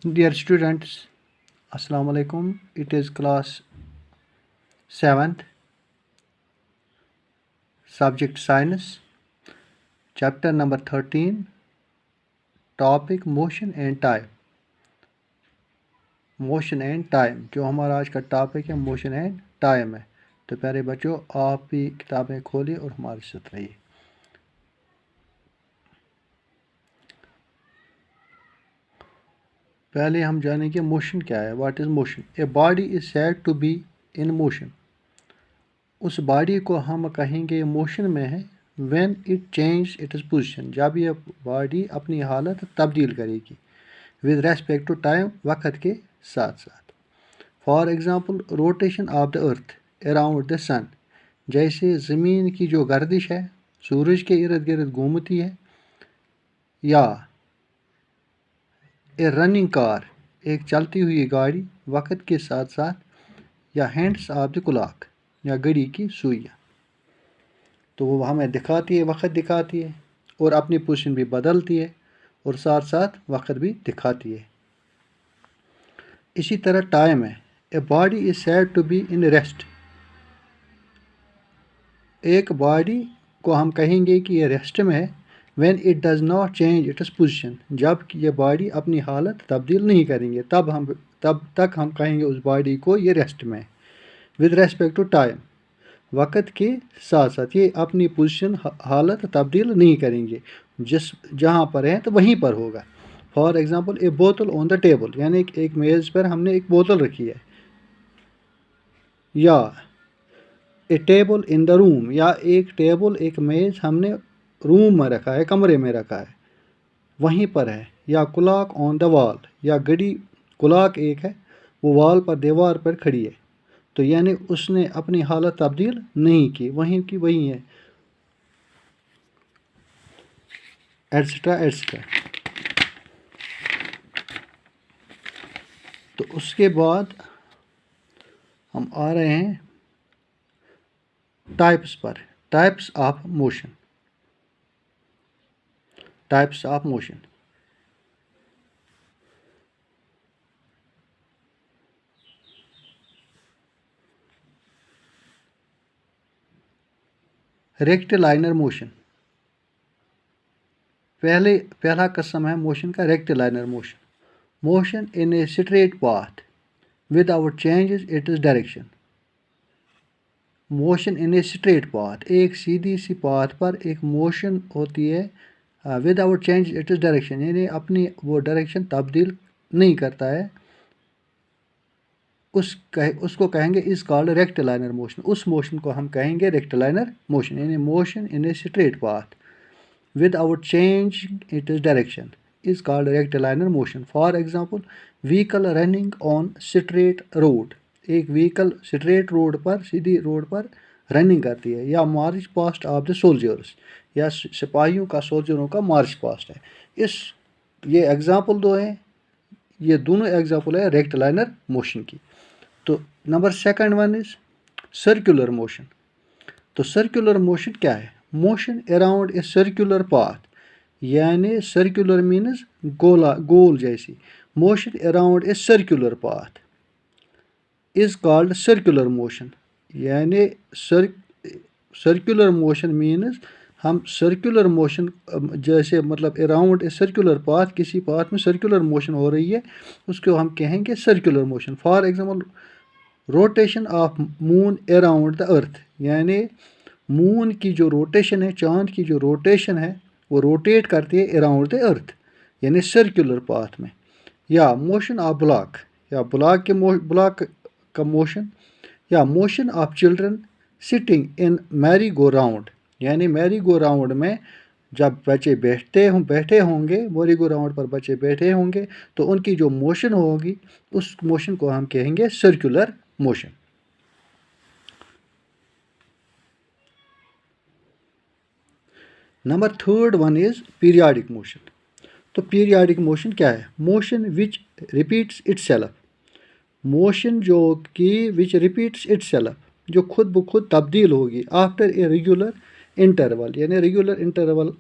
Dear students, Assalamu alaikum. It is class 7th, subject science, chapter number 13, topic motion and time. Motion and time, जो हमारा आज का topic है motion and time है। तो प्यारे बच्चों, आप भी किताबें खोलिए और हमारे साथ रहिए। पहले हम जानेंगे मोशन क्या है। What is motion? A body is said to be in motion. उस बॉडी को हम कहेंगे मोशन में है when it change its position, जब यह बॉडी अपनी हालत तब्दील करेगी विद रेस्पेक्ट टू टाइम, वक्त के साथ साथ। For example, rotation of the earth around the sun, जैसे ज़मीन की जो गर्दिश है सूरज के इर्द गिर्द घूमती है, या ए रनिंग कार, एक चलती हुई गाड़ी वक्त के साथ साथ, या हैंड्स ऑफ द क्लॉक, या घड़ी की सुइयाँ। तो वो हमें दिखाती है, वक्त दिखाती है और अपनी पोजीशन भी बदलती है और साथ साथ वक्त भी दिखाती है। इसी तरह टाइम है। A body is said to be in rest. एक बॉडी को हम कहेंगे कि ये रेस्ट में है when it does not change its position, जब ये बॉडी अपनी हालत तब्दील नहीं करेंगे तब तक हम कहेंगे उस बॉडी को ये रेस्ट में है। विद रेस्पेक्ट टू टाइम, वक्त के साथ साथ ये अपनी पोजीशन हालत तब्दील नहीं करेंगे, जहाँ पर है तो वहीं पर होगा। फॉर एग्ज़ाम्पल, ए बोतल ऑन द टेबल, यानी एक मेज़ पर हमने एक बोतल रखी है, या ए टेबल इन द रूम, या एक टेबल एक मेज़ हमने रूम में रखा है, कमरे में रखा है, वहीं पर है। या क्लॉक ऑन द वॉल, या घड़ी, क्लॉक एक है वो वॉल पर दीवार पर खड़ी है, तो यानी उसने अपनी हालत तब्दील नहीं की, वहीं की वहीं है, एट्सेट्रा एट्सेट्रा। तो उसके बाद हम आ रहे हैं टाइप्स पर। Types of motion. Types of motion. Rectilinear motion. पहला किस्म है मोशन का rectilinear motion. Motion in a straight path without changes its direction. Motion in a straight path, एक सीधी सी पाथ पर एक मोशन होती है विदाउट चेंज इट्स डायरेक्शन, यानी अपनी वो डायरेक्शन तब्दील नहीं करता है, उसको कहेंगे इज कॉल्ड रेक्टिलाइनर मोशन। उस मोशन को हम कहेंगे रेक्टिलाइनर मोशन, यानी motion in a straight path without change its direction is called rectilinear motion. For example, vehicle running on straight road, एक व्हीकल स्ट्रेट रोड पर, सीधी रोड पर running करती है, या march past of the soldiers, या सिपाहियों का, सोल्जरों का मार्च पास्ट है। ये एग्जाम्पल दो हैं, ये दोनों एग्जाम्पल है रेक्टिलाइनर मोशन की। तो number second one is circular motion. तो सर्कुलर मोशन क्या है? Motion around a circular path, यानी सर्कुलर मीन्स गोल जैसी। Motion around a circular path is called circular motion, यानी सर्कुलर मोशन मीन्स हम सर्कुलर मोशन, जैसे मतलब अराउंड ए सर्कुलर पाथ, किसी पाथ में सर्कुलर मोशन हो रही है, उसको हम कहेंगे circular motion. For example, rotation of moon around the earth, यानी मून की जो रोटेशन है, चांद की जो रोटेशन है, वो रोटेट करती है अराउंड द अर्थ, यानी सर्कुलर पाथ में। या मोशन ऑफ ब्लॉक, या ब्लॉक का मोशन। या motion of children sitting in merry go round, यानी मैरी गो राउंड में जब बच्चे बैठे होंगे, मैरी गो राउंड पर बच्चे बैठे होंगे, तो उनकी जो मोशन होगी उस मोशन को हम कहेंगे circular motion. Number third one is periodic motion. तो पीरियाडिक मोशन क्या है? Motion which repeats itself, motion जो कि विच रिपीट्स इटसेल्फ, जो खुद ब खुद तब्दील होगी आफ्टर ए रेगुलर इंटरवल, यानी रेगुलर इंटरवल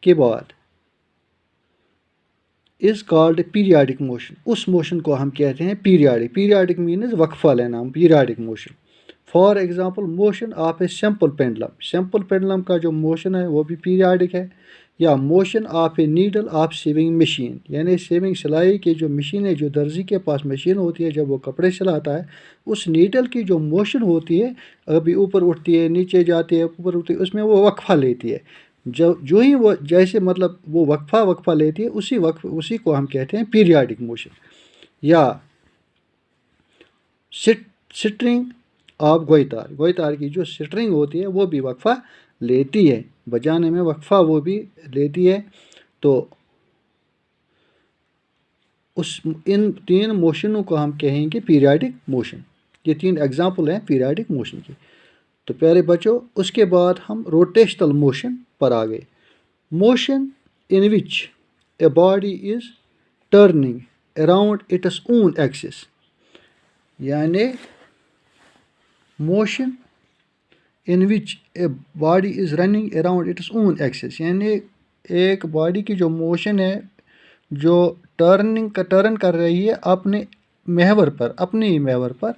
के बाद। Is called periodic motion. उस मोशन को हम कहते हैं पीरियाडिक। पीरियाडिक मीन्स वक्फा लेना, हम periodic motion. For example motion of a simple pendulum. Simple pendulum का जो मोशन है वो भी पीरियाडिक है। या motion of a needle of sewing machine, यानी सीविंग सिलाई की जो मशीन है, जो दर्जी के पास मशीन होती है जब वो कपड़े सिलाता है, उस नीडल की जो मोशन होती है, अभी ऊपर उठती है, नीचे जाती है, ऊपर उठती है, उसमें वो वक्फा लेती है। जो ही वो जैसे मतलब वो वक्फा लेती है, उसी को हम कहते हैं पीरियाडिक मोशन। या स्ट्रिंग ऑफ गोईतार। गोईतार की जो स्ट्रिंग होती है वो भी वक्फा लेती है, बजाने में वक्फा वो भी लेती है। तो इन 3 मोशनों को हम कहेंगे पीरियाडिक मोशन। ये 3 एग्जाम्पल हैं पीरियाडिक मोशन की। तो प्यारे बच्चों, उसके बाद हम रोटेशनल मोशन पर आ गए। Motion in which a body is turning around its own axis, यानी motion in which a body is running around its own axis, यानी एक बॉडी की जो मोशन है जो टर्न कर रही है अपने महवर पर, अपने ही महवर पर।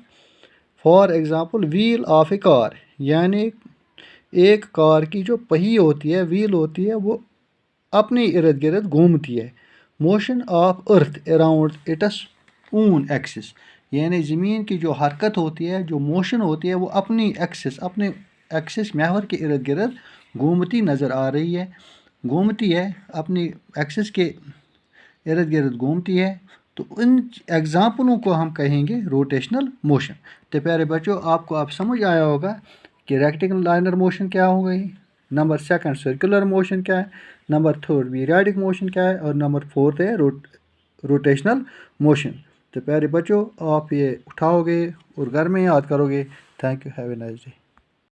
For example wheel of A car, यानी एक कार की जो पहिए होती है, व्हील होती है, वो अपने इर्द गिर्द घूमती है। Motion of earth around its own axis, यानी ज़मीन की जो हरकत होती है, जो मोशन होती है, वो अपनी एक्सिस महवर के इर्द गिर्द घूमती नज़र आ रही है, घूमती है, अपनी एक्सिस के इर्द गिर्द घूमती है। तो इन एग्जाम्पलों को हम कहेंगे रोटेशनल मोशन। तो प्यारे बच्चों, आपको अब समझ आया होगा कि रेक्टेंगुलर मोशन क्या हो गई, नंबर 2 सर्कुलर मोशन क्या है, नंबर 3 पीरियाडिक मोशन क्या है, और नंबर 4 है रोटेशनल मोशन। तो प्यारे बच्चों, आप ये उठाओगे और घर में याद करोगे। Thank you, have a nice day.